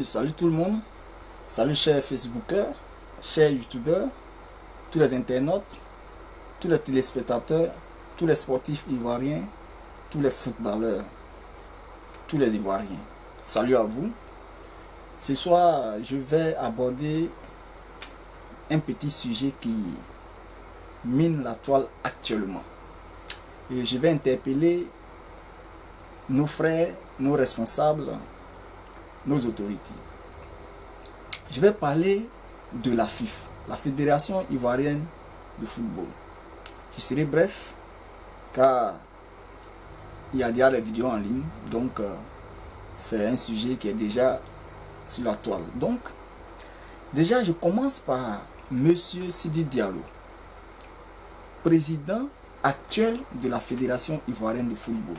Salut tout le monde. Salut chers Facebookers, chers YouTubeurs, tous les internautes, tous les téléspectateurs, tous les sportifs ivoiriens, tous les footballeurs, tous les Ivoiriens. Salut à vous. Ce soir, je vais aborder un petit sujet qui mine la toile actuellement. Et je vais interpeller nos frères, nos responsables, nos autorités. Je vais parler de la FIF, la Fédération Ivoirienne de Football. Je serai bref car il y a déjà des vidéos en ligne, donc c'est un sujet qui est déjà sur la toile. Donc, déjà je commence par Monsieur Sidi Diallo, président actuel de la Fédération Ivoirienne de Football.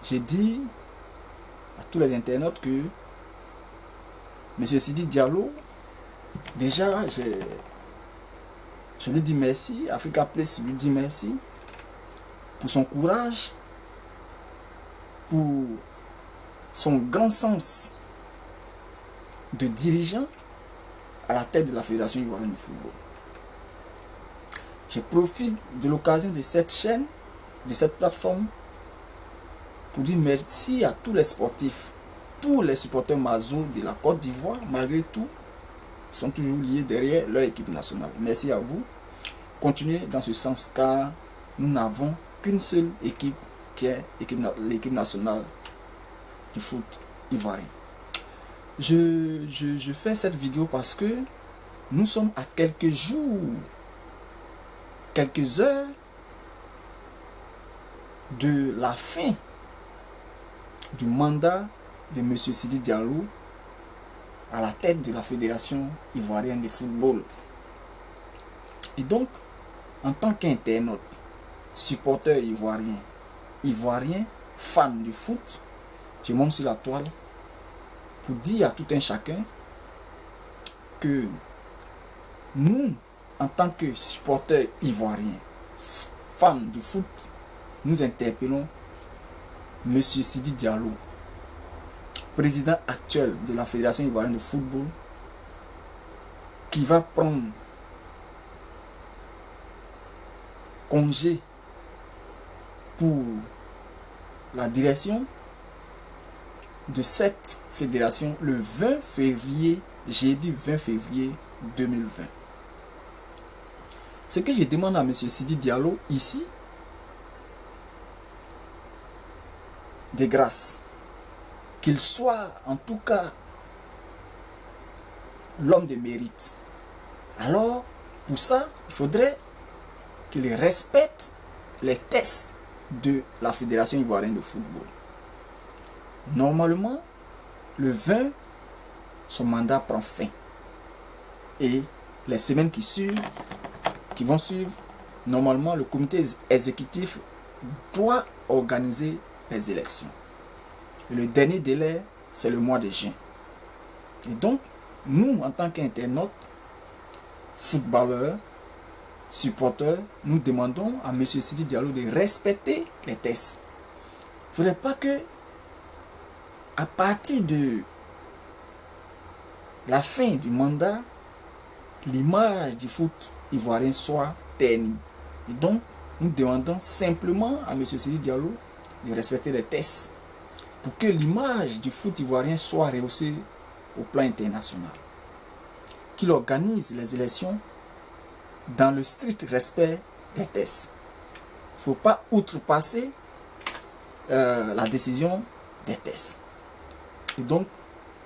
J'ai dit à tous les internautes que M. Sidi Diallo, déjà je lui dis merci, Africa Place lui dit merci pour son courage, pour son grand sens de dirigeant à la tête de la Fédération Ivoirienne de Football. Je profite de l'occasion de cette chaîne, de cette plateforme, pour dire merci à tous les sportifs, tous les supporters Mazo de la Côte d'Ivoire, malgré tout, sont toujours liés derrière leur équipe nationale. Merci à vous. Continuez dans ce sens car nous n'avons qu'une seule équipe qui est l'équipe nationale du foot ivoirien. Je fais cette vidéo parce que nous sommes à quelques jours, quelques heures de la fin du mandat de M. Sidi Diallo à la tête de la Fédération Ivoirienne de Football. Et donc, en tant qu'internaute, supporter ivoirien, fan du foot, je monte sur la toile pour dire à tout un chacun que nous, en tant que supporters ivoiriens, fans du foot, nous interpellons M. Sidi Diallo, président actuel de la Fédération Ivoirienne de Football, qui va prendre congé pour la direction de cette fédération le 20 février, jeudi 20 février 2020. Ce que je demande à M. Sidi Diallo ici, de grâce, qu'il soit en tout cas l'homme de mérite. Alors, pour ça, il faudrait qu'il respecte les tests de la Fédération Ivoirienne de Football. Normalement, le 20, son mandat prend fin. Et les semaines qui vont suivre, normalement, le comité exécutif doit organiser les élections. Et le dernier délai, c'est le mois de juin. Et donc, nous, en tant qu'internautes, footballeurs, supporters, nous demandons à M. Sidi Diallo de respecter les tests. Il ne faudrait pas que, à partir de la fin du mandat, l'image du foot ivoirien soit ternie. Et donc, nous demandons simplement à M. Sidi Diallo de respecter les tests pour que l'image du foot ivoirien soit rehaussée au plan international. Qu'il organise les élections dans le strict respect des tests. Il ne faut pas outrepasser la décision des tests. Et donc,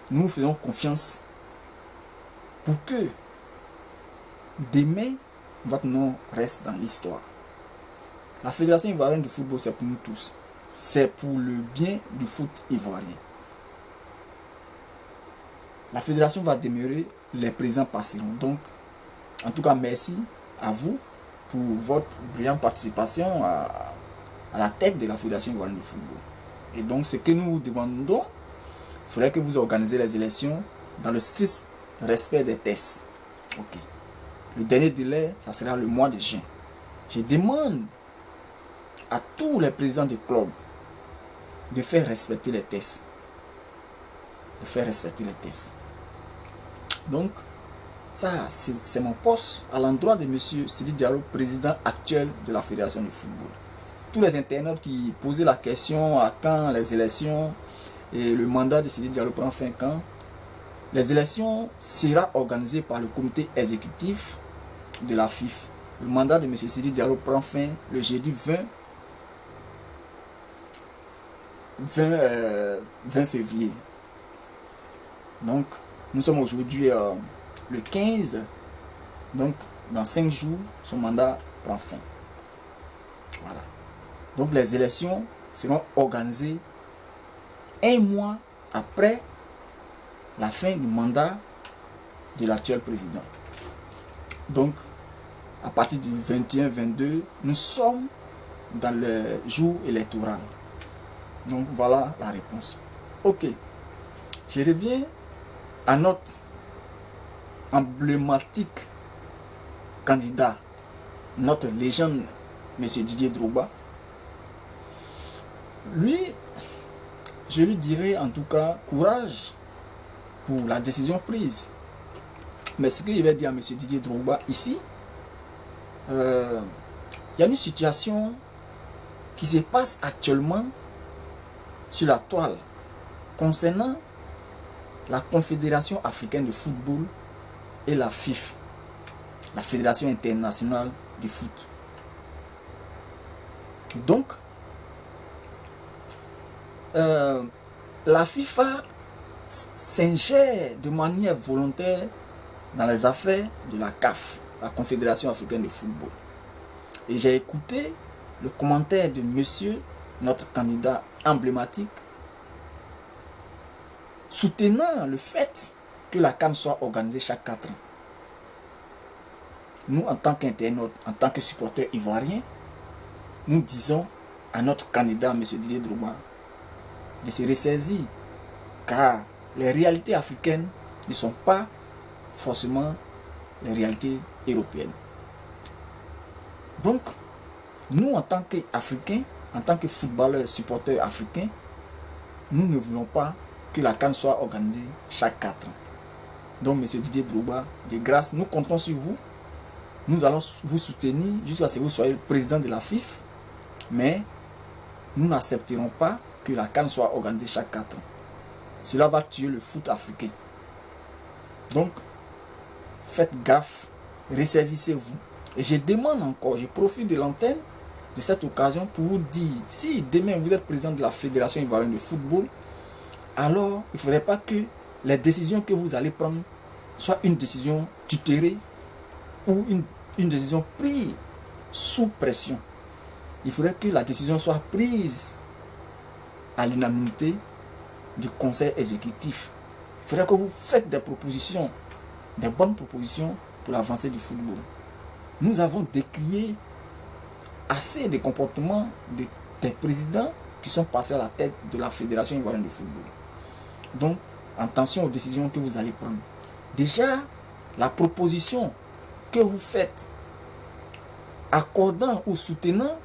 nous faisons confiance pour que demain, votre nom reste dans l'histoire. La Fédération Ivoirienne de Football, c'est pour nous tous. C'est pour le bien du foot ivoirien. La fédération va demeurer, les présidents passeront. Donc, en tout cas, merci à vous pour votre brillante participation à la tête de la Fédération ivoirienne de football. Et donc, ce que nous vous demandons, il faudrait que vous organisez les élections dans le strict respect des tests. Ok. Le dernier délai, ça sera le mois de juin. Je demande à tous les présidents des clubs de faire respecter les tests. De faire respecter les tests. Donc, ça, c'est mon poste à l'endroit de M. Sidi Diallo, président actuel de la Fédération de football. Tous les internautes qui posaient la question à quand les élections et le mandat de Sidi Diallo prend fin quand, les élections seront organisées par le comité exécutif de la FIF. Le mandat de M. Sidi Diallo prend fin le jeudi 20 février. Donc, nous sommes aujourd'hui le 15. Donc, dans 5 jours, son mandat prend fin. Voilà. Donc, les élections seront organisées un mois après la fin du mandat de l'actuel président. Donc, à partir du 21-22, nous sommes dans le jour électoral. Donc, voilà la réponse. Ok. Je reviens à notre emblématique candidat, notre légende, M. Didier Drogba. Lui, je lui dirais en tout cas courage pour la décision prise. Mais ce que je vais dire à M. Didier Drogba ici, il y a une situation qui se passe actuellement sur la toile concernant la Confédération africaine de football et la FIF, la Fédération internationale du foot. Donc, la FIFA s'ingère de manière volontaire dans les affaires de la CAF, la Confédération africaine de football. Et j'ai écouté le commentaire de monsieur, notre candidat emblématique, soutenant le fait que la CAN soit organisée chaque 4 ans. Nous, en tant qu'internautes, en tant que supporters ivoiriens, nous disons à notre candidat, M. Didier Drogba, de se ressaisir, car les réalités africaines ne sont pas forcément les réalités européennes. Donc, nous, en tant qu'Africains, en tant que footballeurs, supporters africains, nous ne voulons pas que la CAN soit organisée chaque 4 ans. Donc, M. Didier Drogba, de grâce, nous comptons sur vous. Nous allons vous soutenir jusqu'à ce que vous soyez le président de la FIF. Mais nous n'accepterons pas que la CAN soit organisée chaque 4 ans. Cela va tuer le foot africain. Donc, faites gaffe, ressaisissez-vous. Et je demande encore, je profite de l'antenne de cette occasion pour vous dire, si demain vous êtes président de la Fédération ivoirienne de football, alors il ne faudrait pas que les décisions que vous allez prendre soient une décision tutérée ou une décision prise sous pression. Il faudrait que la décision soit prise à l'unanimité du conseil exécutif. Il faudrait que vous faites des propositions, des bonnes propositions pour l'avancée du football. Nous avons décrié assez de comportements des présidents qui sont passés à la tête de la Fédération ivoirienne de football. Donc, attention aux décisions que vous allez prendre. Déjà, la proposition que vous faites accordant ou soutenant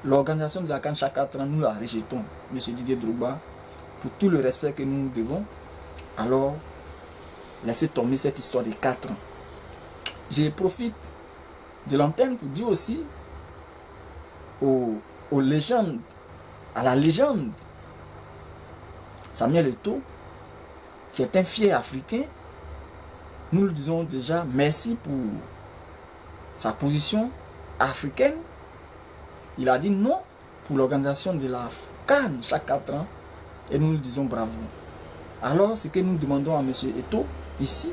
l'organisation de la CAN chaque 4 ans, nous la rejetons, M. Didier Drogba, pour tout le respect que nous devons. Alors, laissez tomber cette histoire de 4 ans. Je profite de l'antenne pour dire aussi aux légendes, à la légende Samuel Eto'o, qui est un fier africain. Nous lui disons déjà merci pour sa position africaine. Il a dit non pour l'organisation de la CAN chaque 4 ans et nous lui disons bravo. Alors, ce que nous demandons à M. Eto'o ici,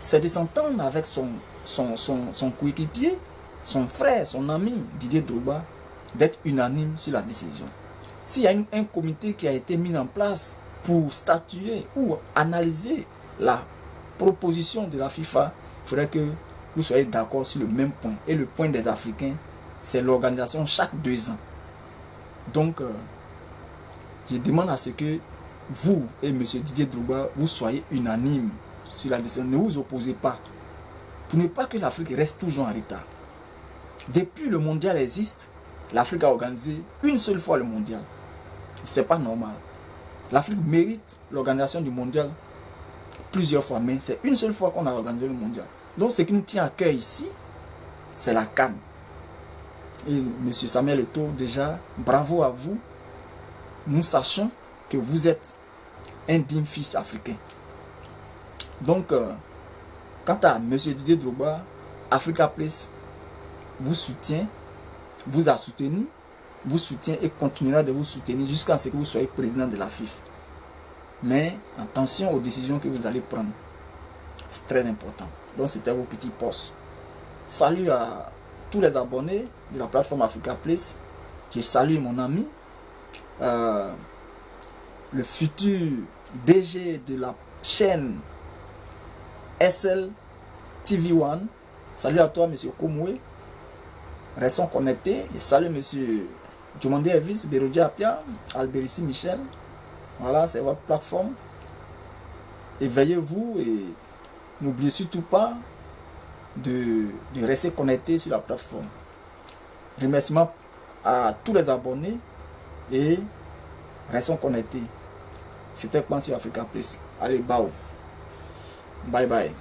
c'est de s'entendre avec son coéquipier, son frère, son ami Didier Drogba, d'être unanime sur la décision. S'il y a un comité qui a été mis en place pour statuer ou analyser la proposition de la FIFA, il faudrait que vous soyez d'accord sur le même point. Et le point des Africains, c'est l'organisation chaque 2 ans. Donc, je demande à ce que vous et M. Didier Drogba, vous soyez unanimes sur la décision. Ne vous opposez pas. Pour ne pas que l'Afrique reste toujours en retard. Depuis le mondial existe, l'Afrique a organisé une seule fois le mondial. C'est pas normal. L'Afrique mérite l'organisation du mondial plusieurs fois, mais c'est une seule fois qu'on a organisé le mondial. Donc ce qui nous tient à cœur ici, c'est la CAN. Et M. Samuel Eto'o, déjà, bravo à vous. Nous sachons que vous êtes un digne fils africain. Donc, quant à M. Didier Drogba, Africa Place vous soutient, vous a soutenu, vous soutient et continuera de vous soutenir jusqu'à ce que vous soyez président de la FIFA. Mais attention aux décisions que vous allez prendre. C'est très important. Donc c'était vos petits posts. Salut à tous les abonnés de la plateforme Africa Place. Je salue mon ami, le futur DG de la chaîne SL TV1. Salut à toi, monsieur Komoué. Restons connectés. Et salut, monsieur Jomande Elvis, Berodja Apia, Alberici Michel. Voilà, c'est votre plateforme. Éveillez-vous et n'oubliez surtout pas de rester connecté sur la plateforme. Remerciements à tous les abonnés et restons connectés. C'était Pan sur Africa Place. Allez, bye bye.